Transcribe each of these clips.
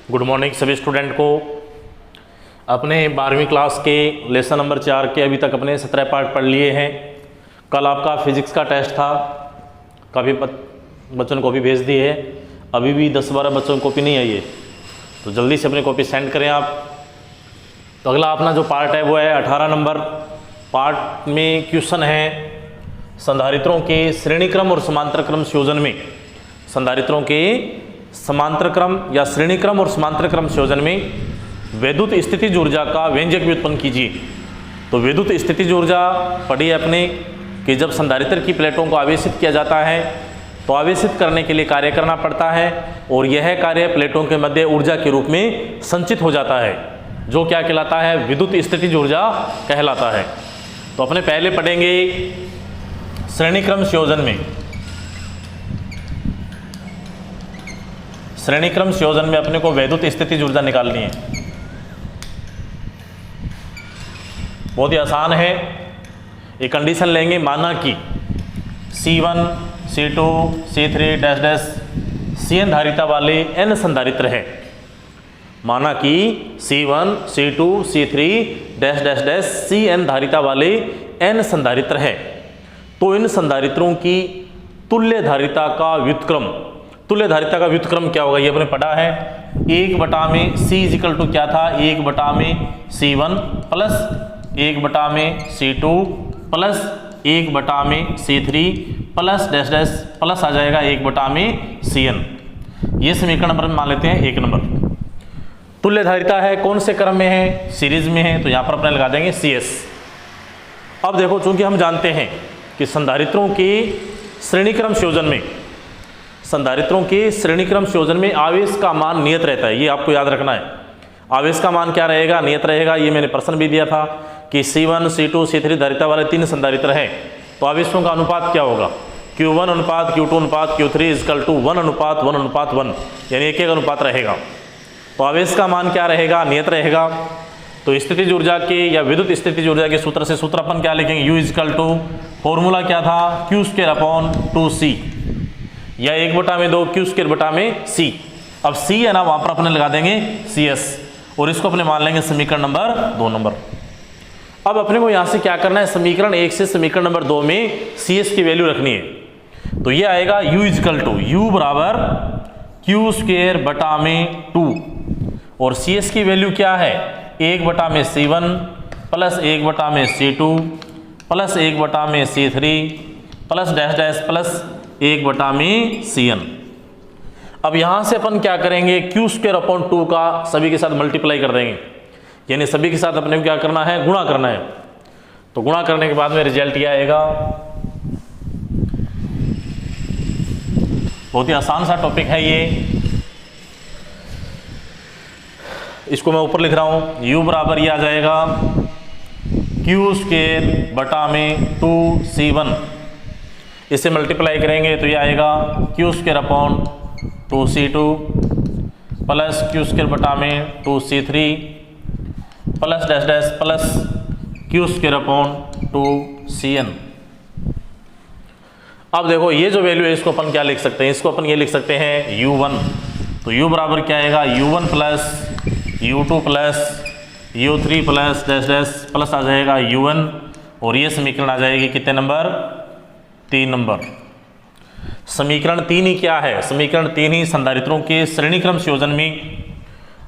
Good morning सभी student को। अपने 12वीं क्लास के लेसन नंबर 4 के अभी तक अपने 17 पार्ट पढ़ लिए हैं। कल आपका फिजिक्स का टेस्ट था, काफ़ी बच्चों ने कॉपी भेज दी है। अभी भी 10-12 बच्चों को कॉपी नहीं आई है, तो जल्दी से अपनी कॉपी सेंड करें आप। तो अगला अपना जो पार्ट है वो है 18 नंबर पार्ट में क्वेश्चन है संधारित्रों के श्रेणी क्रम और समांतर क्रम संयोजन में। संधारित्रों के समांतर क्रम या श्रेणी क्रम और समांतर क्रम संयोजन में वैद्युत स्थितिज ऊर्जा का व्यंजक व्युत्पन्न कीजिए। तो वैद्युत स्थितिज ऊर्जा पढ़ी अपने कि जब संधारित्र की प्लेटों को आवेशित किया जाता है तो आवेशित करने के लिए कार्य करना पड़ता है और यह कार्य प्लेटों के मध्य ऊर्जा के रूप में संचित हो जाता है, जो क्या कहलाता है, विद्युत स्थितिज ऊर्जा कहलाता है। तो अपने पहले पढ़ेंगे श्रेणी क्रम संयोजन में। श्रेणी क्रम संयोजन में अपने को वैद्युत स्थितिज ऊर्जा निकालनी है। बहुत ही आसान है। एक कंडीशन लेंगे, माना कि C1, C2, C3 dash dash Cn धारिता वाले n संधारित्र है। माना कि C1, C2, C3 dash dash dash Cn धारिता वाले n संधारित्र है। तो इन संधारित्रों की तुल्य धारिता का व्युत्क्रम, तुल्य धारिता का व्युत्क्रम क्या होगा ये अपने पढ़ा है। 1/में C इक्वल टू क्या था, 1/में C1 प्लस 1/में C2 प्लस 1/में C3 plus dash dash plus आ जाएगा 1/में Cn। ये समीकरण नंबर मान लेते हैं 1 नंबर। तुल्य धारिता है, कौन से क्रम में है, सीरीज में है, तो यहाँ पर अपने लगा देंगे CS। अब देखो, चूंकि हम जानते हैं कि संधारित्रों के श्रेणीक्रम संयोजन में, संधारित्रों के श्रेणीक्रम संयोजन में आवेश का मान नियत रहता है। ये आपको याद रखना है, आवेश का मान क्या रहेगा, नियत रहेगा। ये मैंने प्रश्न भी दिया था कि C1, C2, C3 धारिता वाले 3 संधारित्र हैं, तो आवेशों का अनुपात क्या होगा, Q1 अनुपात Q2 अनुपात Q3 इक्वल टू 1 अनुपात 1 अनुपात 1, यानी एक अनुपात रहेगा। तो आवेश का मान क्या रहेगा, नियत रहेगा। तो स्थितिज ऊर्जा के या विद्युत स्थितिज ऊर्जा के सूत्र से सूत्र अपन क्या लिखेंगे, U इक्वल टू फॉर्मूला क्या था, Q²/2C या 1/2 Q²/C। अब C है ना, वहां पर अपने लगा देंगे CS और इसको अपने मान लेंगे समीकरण नंबर 2 नंबर। अब अपने को यहां से क्या करना है, समीकरण 1 से समीकरण नंबर 2 में CS की वैल्यू रखनी है। तो ये आएगा U इक्वल टू U बराबर Q²/2 और CS की वैल्यू क्या है, 1/में C1 प्लस 1/में C2 प्लस 1/में C3 plus dash dash plus 1/में Cn। अब यहां से अपन क्या करेंगे, Q²/2 का सभी के साथ मल्टीप्लाई कर देंगे, यानी सभी के साथ अपने को क्या करना है, गुणा करना है। तो गुणा करने के बाद में रिजल्ट ये आएगा। बहुत ही आसान सा टॉपिक है ये, इसको मैं ऊपर लिख रहा हूं। U बराबर ये आ जाएगा Q²/2C1, इसे मल्टीप्लाई करेंगे तो ये आएगा Q²/2C2 plus Q²/2C3 plus dash dash plus Q²/2Cn। अब देखो ये जो वैल्यू है इसको अपन क्या लिख सकते हैं, इसको अपन ये लिख सकते हैं U1। तो U बराबर क्या आएगा, U1 plus U2 plus U3 plus dash dash plus आ जाएगा UN और ये समीकरण आ जाएगी कितने नंबर, 3 नंबर। समीकरण 3 ही क्या है, समीकरण 3 ही संधारित्रों के श्रेणीक्रम संयोजन में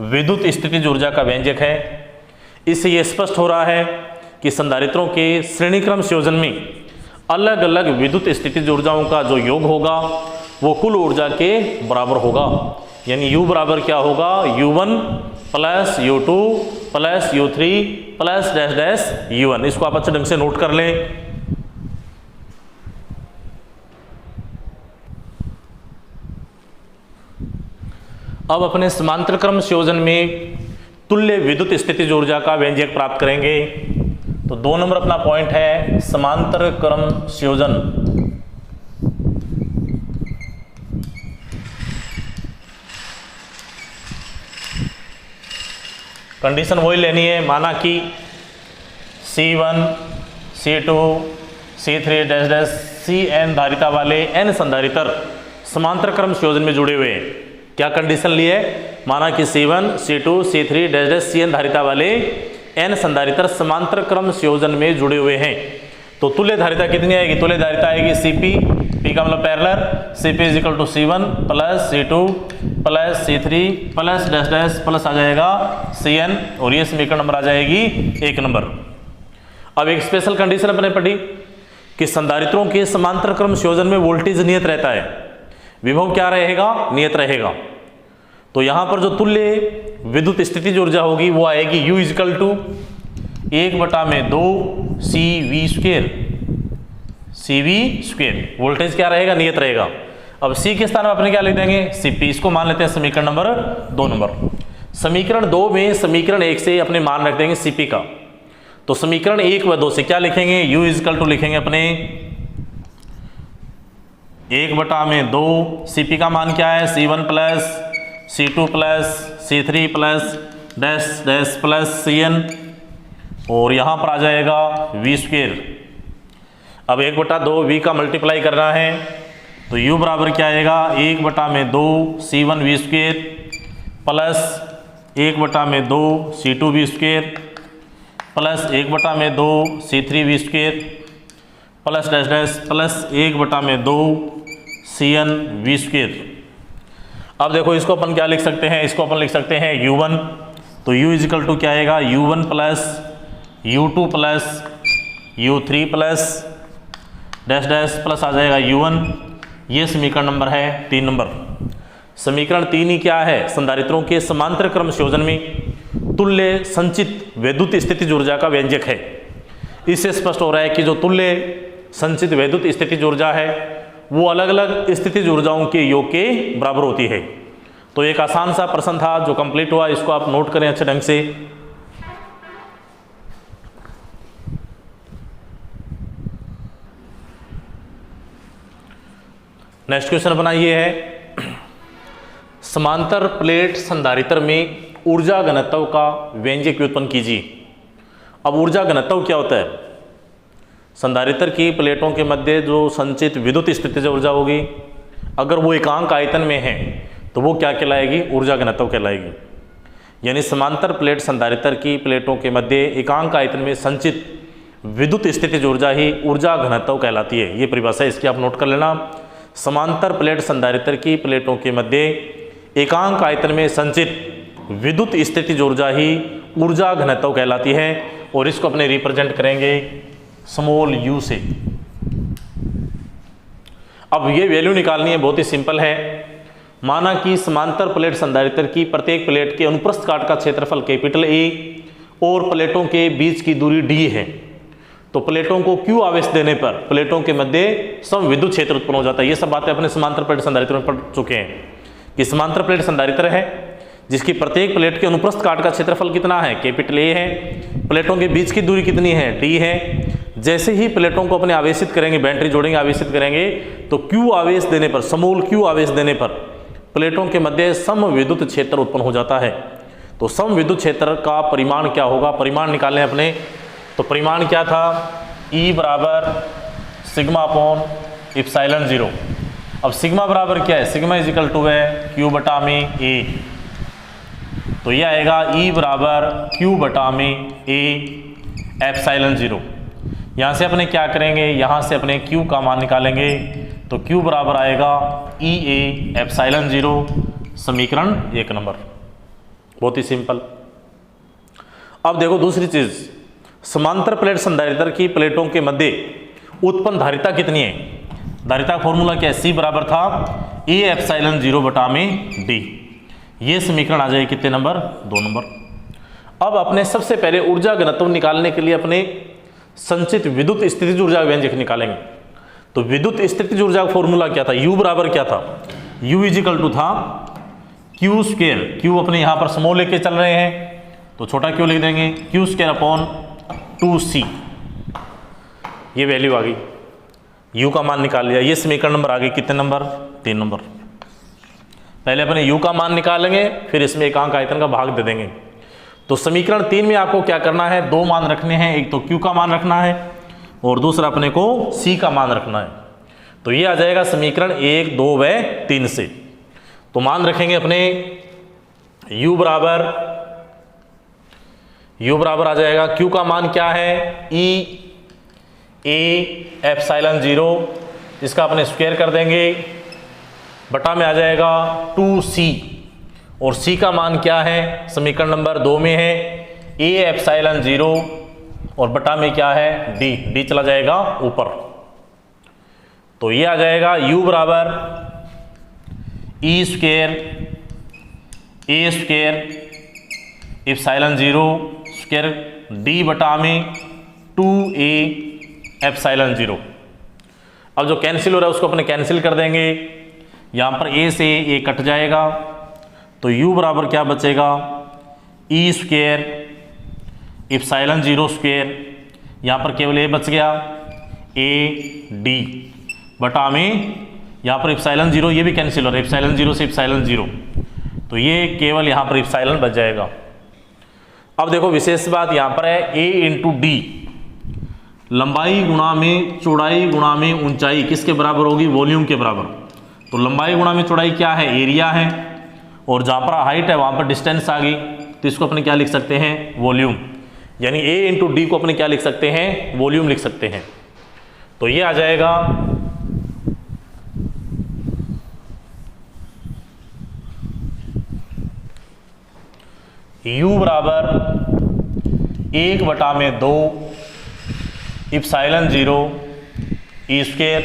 विद्युत स्थितिज ऊर्जा का व्यंजक है। इससे यह स्पष्ट हो रहा है कि संधारित्रों के श्रेणीक्रम संयोजन में अलग अलग विद्युत स्थितिज ऊर्जाओं का जो योग होगा वो कुल ऊर्जा के बराबर होगा। यानी U बराबर क्या होगा, U1 plus U2 plus U3 plus dash dash UN। इसको आप अच्छे ढंग से नोट कर लें। अब अपने समांतर क्रम संयोजन में तुल्य विद्युत स्थितिज ऊर्जा का व्यंजक प्राप्त करेंगे। तो 2 नंबर अपना पॉइंट है समांतर क्रम संयोजन। कंडीशन वही लेनी है, माना कि C1, C2, C3 dash dash Cn धारिता वाले n संधारित्र समांतर क्रम संयोजन में जुड़े हुए हैं। क्या कंडीशन ली है, माना कि C1 C2 C3 dash dash Cn धारिता वाले n संधारित्र समांतर क्रम संयोजन में जुड़े हुए हैं। तो तुल्य धारिता कितनी आएगी, तुल्य धारिता आएगी Cp, P का मतलब parallel, Cp is equal to C1 plus C2 plus C3 plus dash dash plus आ जाएगा Cn, और ये समीकरण नंबर आ जाएगी 1 नंबर। अब एक स्पेशल कंडीशन अपने पढ़ी कि संधारित्रों के समांतर क्रम संयोजन में वोल्टेज नियत रहता है, विभव क्या रहेगा, नियत रहेगा। तो यहां पर जो तुल्य विद्युत स्थितिज ऊर्जा होगी वो आएगी U is equal to 1/2 CV², CV²। Voltage क्या रहेगा, नियत रहेगा। अब C के स्थान में अपने क्या लिख देंगे, Cp, इसको मान लेते हैं समीकरण नंबर 2 नंबर। समीकरण 2 में समीकरण 1 से अपने मान रख देंगे Cp का, तो समीकरण 1 व 2 से क्या लिखेंगे, U इजिकल टू लिखेंगे अपने 1/2 Cp का मान क्या है, C1 plus C2 plus C3 plus dash dash plus Cn, और यहाँ पर आ जाएगा V²। अब 1/2 V का मल्टीप्लाई करना है तो U बराबर क्या आएगा, 1/2 C1 V² plus 1/2 C2 V² plus 1/2 C3 V² plus dash dash plus 1/2 Cn V²। अब देखो इसको अपन क्या लिख सकते हैं, इसको अपन लिख सकते हैं U1, तो U इजिकल टू क्या आएगा, U1 plus U2 plus U3 plus dash dash plus आ जाएगा U1। ये समीकरण नंबर है 3 नंबर। समीकरण 3 ही क्या है, संधारित्रों के समांतर क्रम संयोजन में तुल्य संचित वैद्युत स्थितिज ऊर्जा का व्यंजक है। इससे स्पष्ट हो रहा है कि जो तुल्य संचित वैद्युत स्थितिज ऊर्जा है वो अलग अलग स्थितिज ऊर्जाओं के योग के बराबर होती है। तो एक आसान सा प्रश्न था जो कंप्लीट हुआ, इसको आप नोट करें अच्छे ढंग से। नेक्स्ट क्वेश्चन अपना ये है, समांतर प्लेट संधारित्र में ऊर्जा घनत्व का व्यंजक व्युत्पन्न कीजिए। अब ऊर्जा घनत्व क्या होता है, संधारित्र की प्लेटों के मध्य जो संचित विद्युत स्थितिज ऊर्जा होगी, अगर वो एकांक आयतन में है तो वो क्या कहलाएगी, ऊर्जा घनत्व कहलाएगी। यानी समांतर प्लेट संधारित्र की प्लेटों के मध्य एकांक आयतन में संचित विद्युत स्थितिज ऊर्जा ही ऊर्जा घनत्व कहलाती है। ये परिभाषा इसकी आप नोट कर लेना। समांतर प्लेट संधारित्र की प्लेटों के मध्य एकांक आयतन में संचित विद्युत स्थितिज ऊर्जा ही ऊर्जा घनत्व कहलाती है, और इसको अपने रिप्रेजेंट करेंगे स्मॉल u से। अब ये वैल्यू निकालनी है, बहुत ही सिंपल है। माना कि समांतर प्लेट संधारित्र की प्रत्येक प्लेट के अनुप्रस्थ काट का क्षेत्रफल कैपिटल A और प्लेटों के बीच की दूरी d है, तो प्लेटों को Q आवेश देने पर प्लेटों के मध्य सम विद्युत क्षेत्र उत्पन्न हो जाता है। ये सब बातें अपने समांतर प्लेट संधारित्र में पढ़ चुके हैं कि समांतर प्लेट संधारित्र है जिसकी प्रत्येक प्लेट के अनुप्रस्थ काट का क्षेत्रफल कितना है, कैपिटल A है, प्लेटों के बीच की दूरी कितनी है, d है। जैसे ही प्लेटों को अपने आवेशित करेंगे, बैटरी जोड़ेंगे, आवेशित करेंगे, तो Q आवेश देने पर, समूल Q आवेश देने पर प्लेटों के मध्य सम विद्युत क्षेत्र उत्पन्न हो जाता है। तो सम विद्युत क्षेत्र का परिमाण क्या होगा, परिमाण निकालें अपने। तो परिमाण क्या था, E बराबर सिग्मा अपॉन एप्सिलॉन 0। अब सिग्मा बराबर क्या है, सिग्मा इज इक्वल टू है Q बटा में A, तो ये आएगा E बराबर Q बटा में A एप्सिलॉन 0। यहाँ से अपने क्या करेंगे, यहाँ से अपने Q का मान निकालेंगे, तो Q बराबर आएगा EA एप्सिलॉन 0, समीकरण 1 नंबर। बहुत ही सिंपल। अब देखो दूसरी चीज, समांतर प्लेट संधारित्र की प्लेटों के मध्य उत्पन्न धारिता कितनी है। धारिता फॉर्मूला क्या है, C बराबर था A एप्सिलॉन 0 बटा में D। ये समीकरण आ जाएगी कितने नंबर, 2 नंबर। अब अपने सबसे पहले ऊर्जा घनत्व निकालने के लिए अपने संचित विद्युत स्थितिज ऊर्जा व्यंजक निकालेंगे। तो विद्युत स्थितिज ऊर्जा का फॉर्मूला क्या था, U बराबर क्या था, U इज इक्वल टू था Q²। Q अपने यहाँ पर स्मॉल लेके चल रहे हैं तो छोटा Q लिख देंगे, Q² अपॉन 2C। ये वैल्यू आ गई, U का मान निकाल लिया। ये समीकरण नंबर आ गए कितने नंबर, 3 नंबर। पहले अपने U का मान निकालेंगे, फिर इसमें एकांक आयतन का भाग दे देंगे। तो समीकरण 3 में आपको क्या करना है, 2 मान रखने हैं, एक तो Q का मान रखना है और दूसरा अपने को C का मान रखना है। तो ये आ जाएगा समीकरण 1, 2 व 3 से। तो मान रखेंगे अपने u बराबर आ जाएगा, q का मान क्या है, E A एप्सिलॉन 0, इसका अपने स्क्वायर कर देंगे, बटा में आ जाएगा 2c, और c का मान क्या है, समीकरण नंबर 2 में है A एप्सिलॉन 0 और बटा में क्या है, d चला जाएगा ऊपर। तो ये आ जाएगा u बराबर E square A square epsilon 0 square d बटा में 2a एप्सिलॉन 0। अब जो कैंसिल हो रहा है उसको अपने कैंसिल कर देंगे, यहाँ पर a से a कट जाएगा, तो u बराबर क्या बचेगा, E स्क्वायर एप्सिलॉन 0 स्क्वायर, यहाँ पर केवल a बच गया, a d बटा में यहाँ पर एप्सिलॉन 0, ये भी कैंसिल हो रहा है, एप्सिलॉन 0 से एप्सिलॉन 0, तो ये केवल यहाँ पर एप्सिलॉन बच जाएगा। अब देखो विशेष बात यहाँ पर है a इंटू डी, लंबाई गुणा में चौड़ाई गुणा में ऊंचाई किसके बराबर होगी, वॉल्यूम के बराबर। तो लंबाई गुणा में चौड़ाई क्या है, एरिया है, और जहाँ पर हाइट है वहाँ पर डिस्टेंस आ गई, तो इसको अपने क्या लिख सकते हैं, वॉल्यूम, यानी a इंटू डी को अपने क्या लिख सकते हैं, वॉल्यूम लिख सकते हैं। तो ये आ जाएगा u बराबर 1/2 epsilon 0 E square,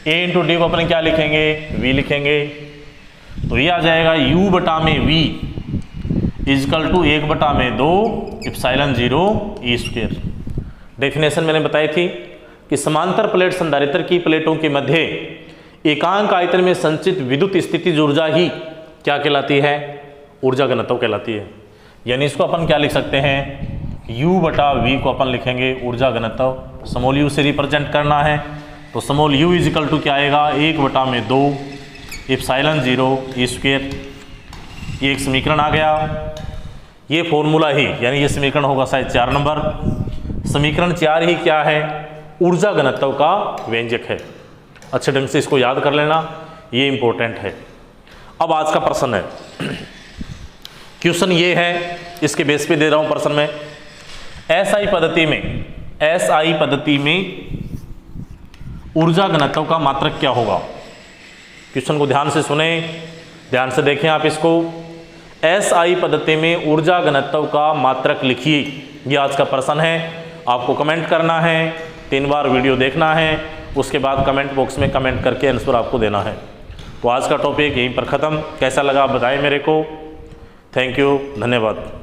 a into D को अपने क्या लिखेंगे, v लिखेंगे। तो ये आ जाएगा u बटा में v equal to 1/2 epsilon 0 E square. Definition मैंने बताई थी कि समांतर प्लेट संधारित्र की प्लेटों के मध्य एकांक आयतन में संचित विद्युत स्थितिज ऊर्जा ही क्या कहलाती है, ऊर्जा घनत्व कहलाती है। यानी इसको अपन क्या लिख सकते हैं, u बटा v को अपन लिखेंगे ऊर्जा घनत्व, स्मॉल u से रिप्रेजेंट करना है, तो स्मॉल u इजिकल टू क्या आएगा, 1/2 एप्सिलॉन 0 E स्क्वायर। ये एक समीकरण आ गया, ये फॉर्मूला ही, यानी ये समीकरण होगा शायद 4 नंबर। समीकरण 4 ही क्या है, ऊर्जा घनत्व का व्यंजक है। अच्छे ढंग से इसको याद कर लेना, ये इंपॉर्टेंट है। अब आज का प्रश्न है, क्वेश्चन ये है, इसके बेस पे दे रहा हूं प्रश्न में, SI पद्धति में ऊर्जा घनत्व का मात्रक क्या होगा। क्वेश्चन को ध्यान से सुने, ध्यान से देखें आप इसको। SI पद्धति में ऊर्जा घनत्व का मात्रक लिखिए, ये आज का प्रश्न है। आपको कमेंट करना है, 3 बार वीडियो देखना है, उसके बाद कमेंट बॉक्स में कमेंट करके आंसर आपको देना है। तो आज का टॉपिक यहीं पर ख़त्म। कैसा लगा आप बताएं मेरे को। थैंक यू, धन्यवाद।